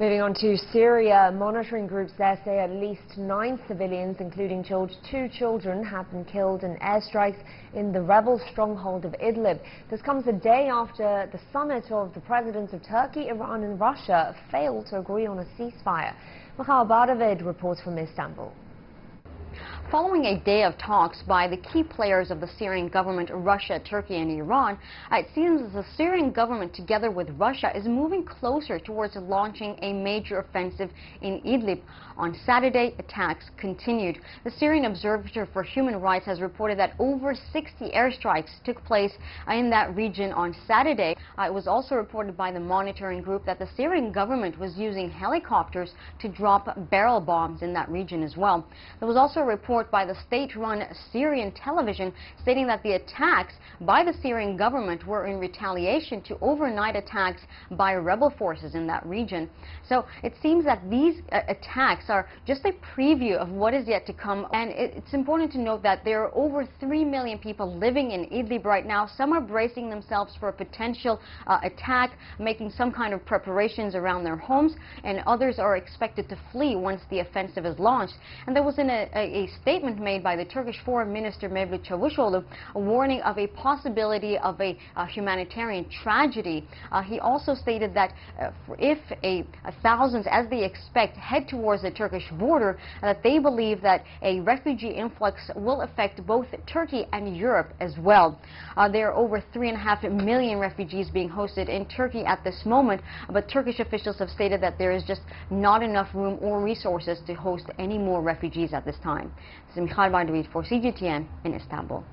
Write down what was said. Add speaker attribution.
Speaker 1: Moving on to Syria, monitoring groups there say at least 9 civilians, including 2 children, have been killed in airstrikes in the rebel stronghold of Idlib. This comes a day after the summit of the presidents of Turkey, Iran and Russia failed to agree on a ceasefire. Mikhail Bardavid reports from Istanbul.
Speaker 2: Following a day of talks by the key players of the Syrian government, Russia, Turkey and Iran, it seems that the Syrian government, together with Russia, is moving closer towards launching a major offensive in Idlib. On Saturday, attacks continued. The Syrian Observatory for Human Rights has reported that over 60 airstrikes took place in that region on Saturday. It was also reported by the monitoring group that the Syrian government was using helicopters to drop barrel bombs in that region as well. There was also a report by the state-run Syrian television stating that the attacks by the Syrian government were in retaliation to overnight attacks by rebel forces in that region. So it seems that these attacks are just a preview of what is yet to come, and it's important to note that there are over 3 million people living in Idlib right now. Some are bracing themselves for a potential attack, making some kind of preparations around their homes, and others are expected to flee once the offensive is launched. And there was a statement made by the Turkish Foreign Minister Mevlut Çavuşoğlu, a warning of a possibility of a humanitarian tragedy. He also stated that if thousands, as they expect, head towards the Turkish border, that they believe that a refugee influx will affect both Turkey and Europe as well. There are over 3.5 million refugees being hosted in Turkey at this moment, but Turkish officials have stated that there is just not enough room or resources to host any more refugees at this time. This is Mikhail Bardavid for CGTN in Istanbul.